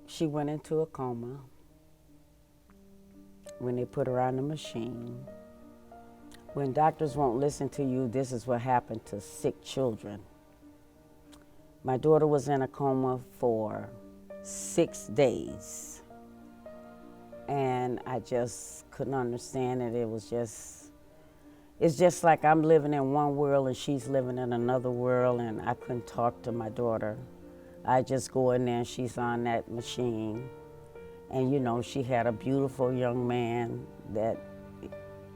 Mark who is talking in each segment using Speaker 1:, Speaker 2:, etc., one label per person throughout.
Speaker 1: She went into a coma when they put her on the machine. When doctors won't listen to you, this is what happened to sick children. My daughter was in a coma for 6 days. And I just couldn't understand it. It's just like I'm living in one world and she's living in another world, and I couldn't talk to my daughter. I just go in there and she's on that machine. And you know, she had a beautiful young man that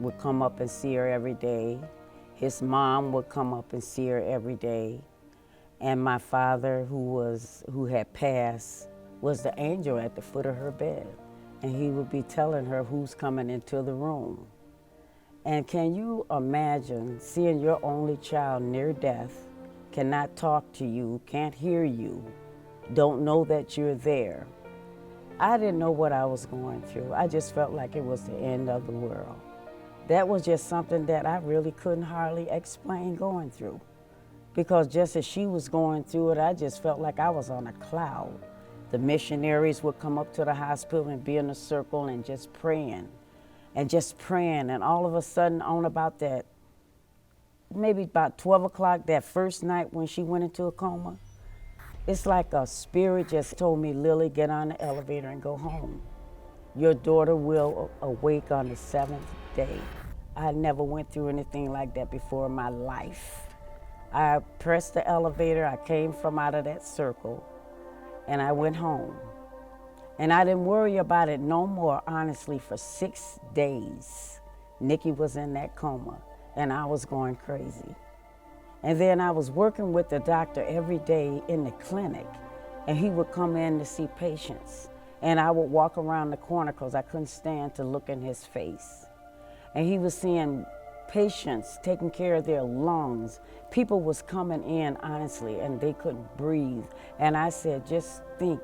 Speaker 1: would come up and see her every day. His mom would come up and see her every day. And my father, who had passed, was the angel at the foot of her bed. And he would be telling her who's coming into the room. And can you imagine seeing your only child near death, cannot talk to you, can't hear you, don't know that you're there? I didn't know what I was going through. I just felt like it was the end of the world. That was just something that I really couldn't hardly explain going through. Because just as she was going through it, I just felt like I was on a cloud. The missionaries would come up to the hospital and be in a circle and just praying. And all of a sudden, on about that, maybe about 12 o'clock that first night when she went into a coma, it's like a spirit just told me, Lillie, get on the elevator and go home. Your daughter will awake on the 7th day. I never went through anything like that before in my life. I pressed the elevator, I came from out of that circle, and I went home. And I didn't worry about it no more, honestly, for 6 days. Nikki was in that coma, and I was going crazy. And then I was working with the doctor every day in the clinic, and he would come in to see patients. And I would walk around the corner because I couldn't stand to look in his face. And he was seeing patients taking care of their lungs. People was coming in, honestly, and they couldn't breathe. And I said, just think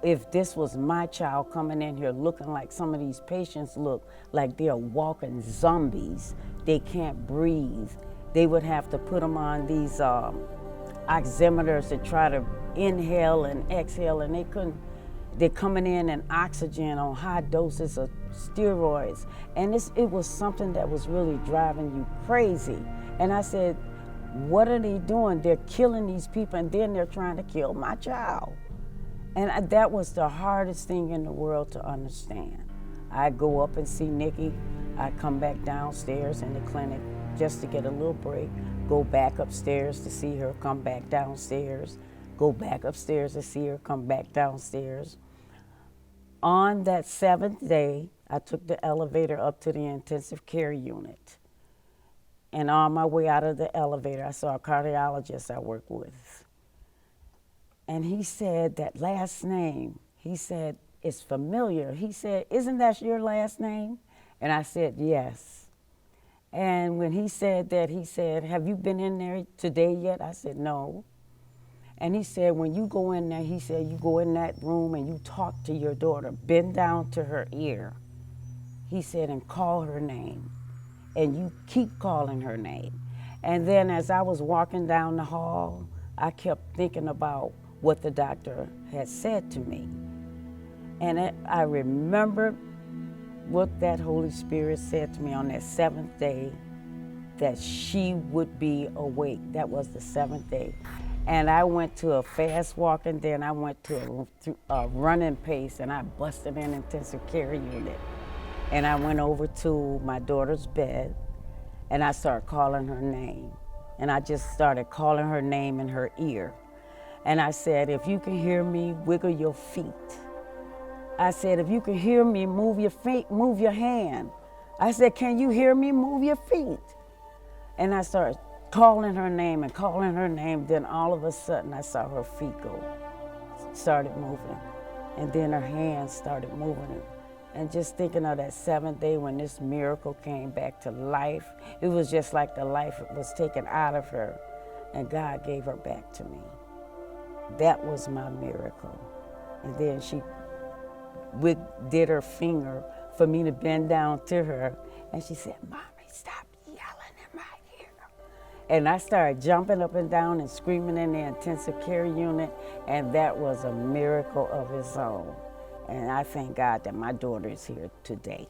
Speaker 1: if this was my child coming in here looking like some of these patients look like they're walking zombies, they can't breathe. They would have to put them on these oximeters to try to inhale and exhale, and they couldn't. They're coming in oxygen on high doses of steroids. And it was something that was really driving you crazy. And I said, what are they doing? They're killing these people, and then they're trying to kill my child. And that was the hardest thing in the world to understand. I go up and see Nikki. I come back downstairs in the clinic just to get a little break, go back upstairs to see her, come back downstairs, go back upstairs to see her, come back downstairs. On that 7th day, I took the elevator up to the intensive care unit. And on my way out of the elevator, I saw a cardiologist I work with. And he said that last name, he said, it's familiar. He said, isn't that your last name? And I said, yes. And when he said that, he said, have you been in there today yet? I said, no. And he said, when you go in there, he said, you go in that room and you talk to your daughter, bend down to her ear. He said, and call her name. And you keep calling her name. And then as I was walking down the hall, I kept thinking about what the doctor had said to me. And I remembered what that Holy Spirit said to me on that 7th day, that she would be awake. That was the 7th day. And I went to a fast walk, and then I went to a running pace, and I busted in intensive care unit. And I went over to my daughter's bed, and I started calling her name. And I just started calling her name in her ear. And I said, if you can hear me, wiggle your feet. I said, if you can hear me, move your feet, move your hand. I said, can you hear me, move your feet? And I started calling her name and calling her name. Then all of a sudden, I saw her feet started moving. And then her hands started moving. And just thinking of that 7th day when this miracle came back to life, it was just like the life was taken out of her, and God gave her back to me. That was my miracle. And then she did her finger for me to bend down to her, and she said, Mommy, stop yelling in my ear. And I started jumping up and down and screaming in the intensive care unit, and that was a miracle of its own. And I thank God that my daughter is here today.